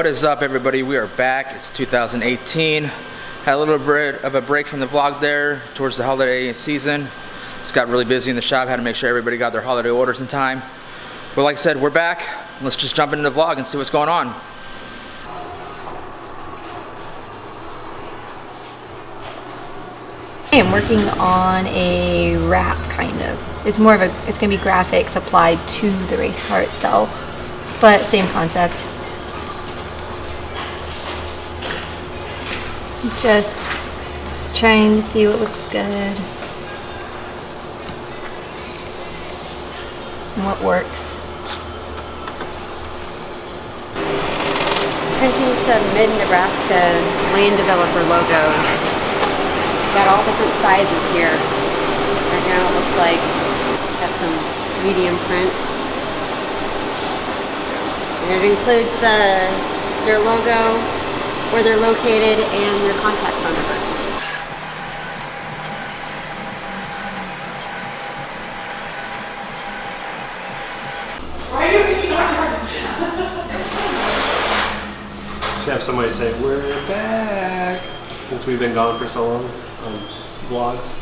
What is up, everybody? We are back. It's 2018. Had a little bit of a break from the vlog there towards the holiday season. Just got really busy in the shop. Had to make sure everybody got their holiday orders in time. But like I said, we're back. Let's just jump into the vlog and see what's going on. I am working on a wrap, kind of. It's more of a, it's gonna be graphics applied to the race car itself, but same concept. Just trying to see what looks good and what works. Printing some mid-Nebraska land developer logos. Got all different sizes here. Right now it looks like got some medium prints. And it includes their logo, where they're located, and their contact phone number. Why are you not talking? Should have somebody say, "We're back," since we've been gone for so long on vlogs.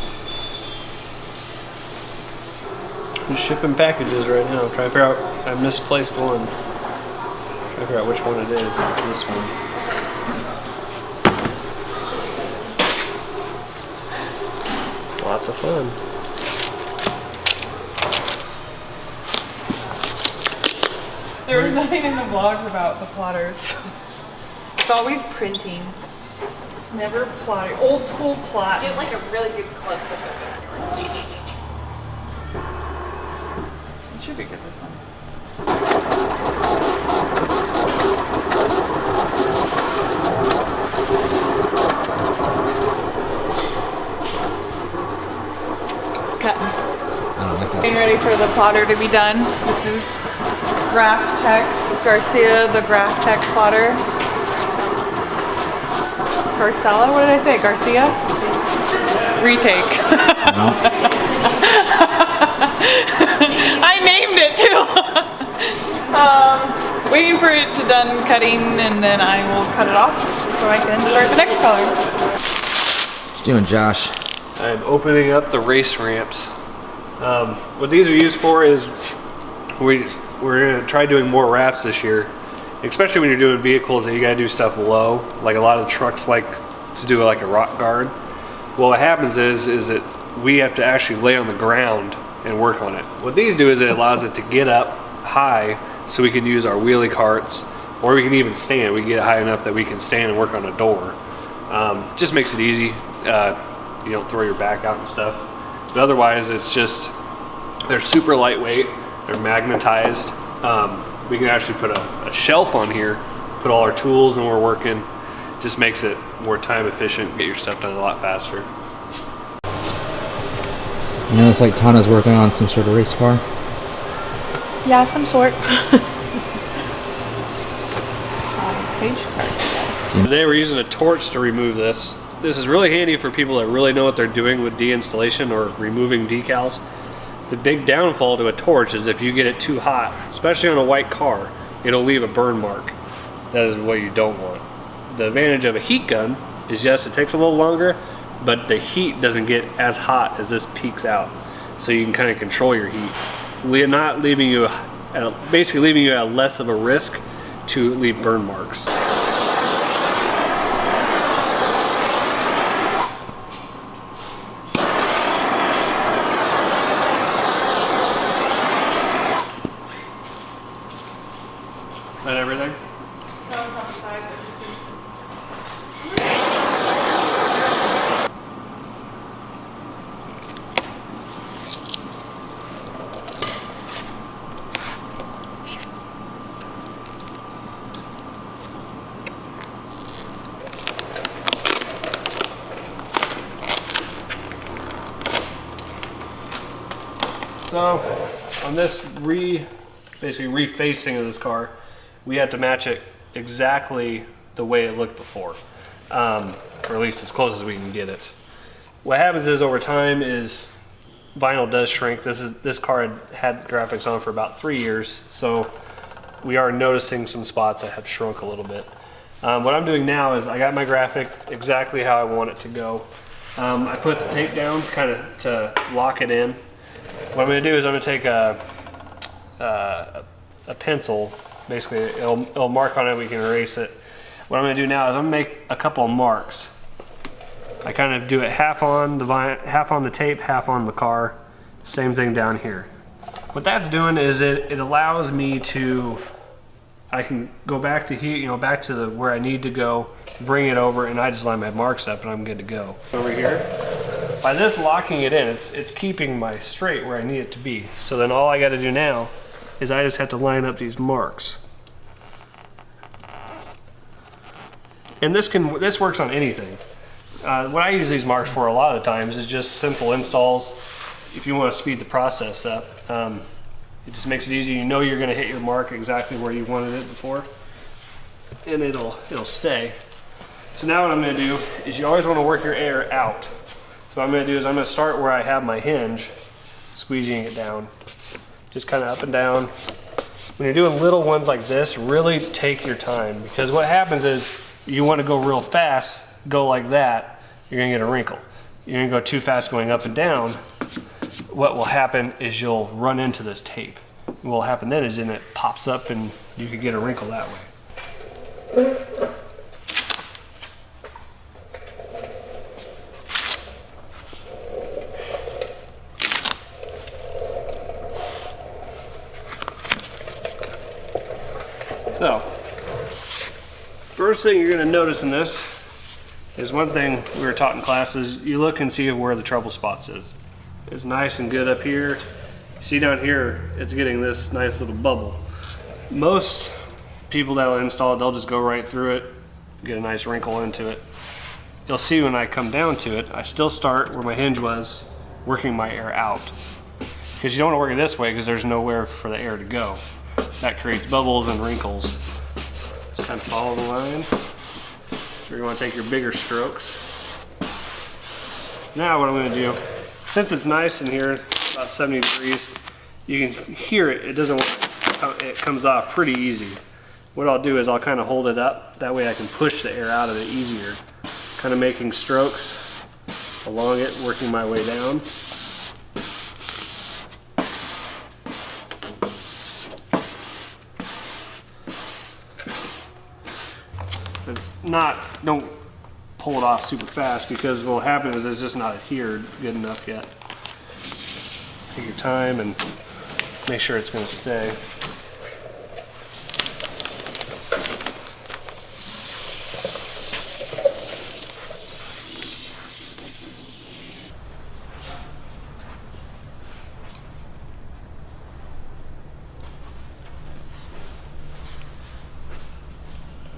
I'm shipping packages right now. Trying to figure out, I misplaced one. Trying to figure out which one it is. It's this one. Lots of fun. There was nothing in the vlogs about the plotters. It's always printing. It's never plotting. Old school plot. Get like a really good close up of it. It should be good, this one. It's cutting. I don't like that. Getting ready for the plotter to be done. This is Graph Tech Garcia, the Graph Tech plotter. Garcella? What did I say? Garcia? Retake. I named it too. Waiting for it to done cutting, and then I will cut it off so I can start the next color. What you doing, Josh? I'm opening up the race ramps. What these are used for is we're going to try doing more wraps this year, especially when you're doing vehicles that you got to do stuff low, like a lot of the trucks like to do like a rock guard. Well, what happens is that we have to actually lay on the ground and work on it. What these do is it allows it to get up high so we can use our wheelie carts, or we can even stand. We can get high enough that we can stand and work on a door. Just makes it easy. You don't throw your back out and stuff. But otherwise, it's just, they're super lightweight. They're magnetized. We can actually put a shelf on here, put all our tools when we're working. Just makes it more time efficient, get your stuff done a lot faster. You know, it's like Tana's working on some sort of race car. Yeah, some sort. Page card. Today we're using a torch to remove this. This is really handy for people that really know what they're doing with de-installation or removing decals. The big downfall to a torch is if you get it too hot, especially on a white car, it'll leave a burn mark. That is what you don't want. The advantage of a heat gun is, yes, it takes a little longer, but the heat doesn't get as hot as this peaks out. So you can kind of control your heat. Not leaving you, basically leaving you at less of a risk to leave burn marks. That everything? No, it's not the sides. I just did. So on this basically refacing of this car, we have to match it exactly the way it looked before, or at least as close as we can get it. What happens is over time is vinyl does shrink. This car had graphics on for about 3 years, so we are noticing some spots that have shrunk a little bit. What I'm doing now is I got my graphic exactly how I want it to go. I put the tape down kind of to lock it in. What I'm going to do is I'm going to take a pencil. Basically, it'll mark on it. We can erase it. What I'm going to do now is I'm going to make a couple of marks. I kind of do it half on the tape, half on the car. Same thing down here. What that's doing is it allows me to, I can go back to here, you know, back to where I need to go, bring it over, and I just line my marks up and I'm good to go. Over here, by this locking it in, it's keeping my straight where I need it to be. So then all I got to do now is I just have to line up these marks. And this works on anything. What I use these marks for a lot of the times is just simple installs. If you want to speed the process up, it just makes it easy. You know you're going to hit your mark exactly where you wanted it before, and it'll stay. So now what I'm going to do is you always want to work your air out. So what I'm going to do is I'm going to start where I have my hinge, squeegeeing it down, just kind of up and down. When you're doing little ones like this, really take your time, because what happens is you want to go real fast, go like that, you're going to get a wrinkle. You're going to go too fast going up and down, what will happen is you'll run into this tape. What will happen then is then it pops up and you can get a wrinkle that way. So, first thing you're going to notice in this is one thing we were taught in classes, you look and see where the trouble spots is. It's nice and good up here. See down here, it's getting this nice little bubble. Most people that will install it, they'll just go right through it, get a nice wrinkle into it. You'll see when I come down to it, I still start where my hinge was, working my air out. Because you don't want to work it this way because there's nowhere for the air to go. That creates bubbles and wrinkles. Just kind of follow the line. So you want to take your bigger strokes. Now what I'm going to do, since it's nice in here, about 70 degrees, you can hear it. It comes off pretty easy. What I'll do is I'll kind of hold it up. That way I can push the air out of it easier. Kind of making strokes along it, working my way down. Don't pull it off super fast, because what will happen is it's just not adhered good enough yet. Take your time and make sure it's going to stay.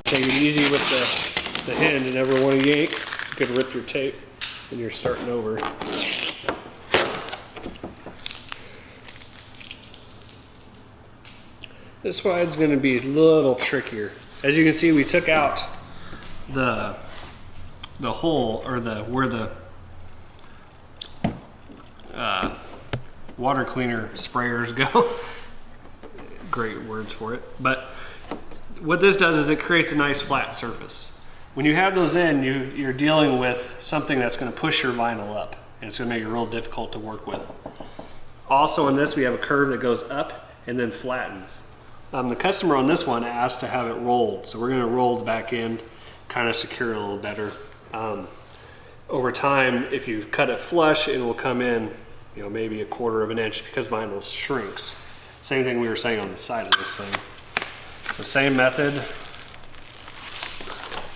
Take it easy with the hinge, and never want to yank. You could rip your tape when you're starting over. This side's going to be a little trickier. As you can see, we took out the hole, or where the water cleaner sprayers go. Great words for it. But what this does is it creates a nice flat surface. When you have those in, you're dealing with something that's going to push your vinyl up, and it's going to make it real difficult to work with. Also in this, we have a curve that goes up and then flattens. The customer on this one asked to have it rolled, so we're going to roll the back end, kind of secure it a little better. Over time, if you cut it flush, it will come in, you know, maybe a 1/4 of an inch, because vinyl shrinks. Same thing we were saying on the side of this thing. The same method.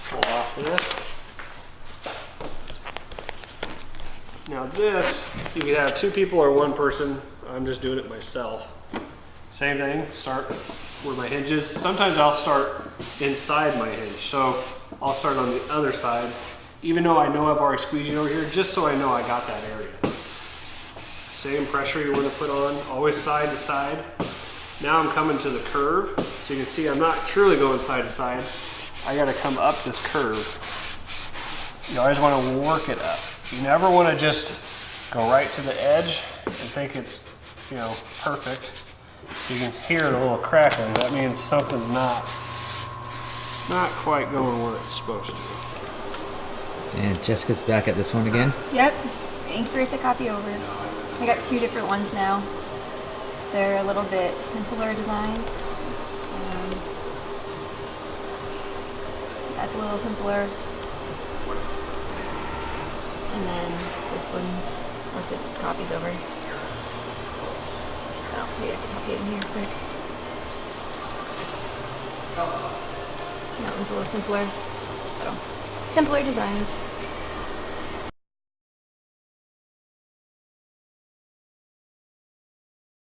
Pull off this. Now this, you can have 2 people or 1 person. I'm just doing it myself. Same thing, start where my hinge is. Sometimes I'll start inside my hinge. So I'll start on the other side, even though I know I've already squeezed it over here, just so I know I got that area. Same pressure you want to put on, always side to side. Now I'm coming to the curve, so you can see I'm not truly going side to side. I gotta come up this curve. You always want to work it up. You never want to just go right to the edge and think it's, you know, perfect. You can hear a little cracking. That means something's not quite going where it's supposed to. And Jessica's back at this one again. Yep, waiting for it to copy over. I got 2 different ones now. They're a little bit simpler designs. So that's a little simpler. And then this one's, once it copies over. Oh, maybe I can copy it in here quick. That one's a little simpler. So, simpler designs.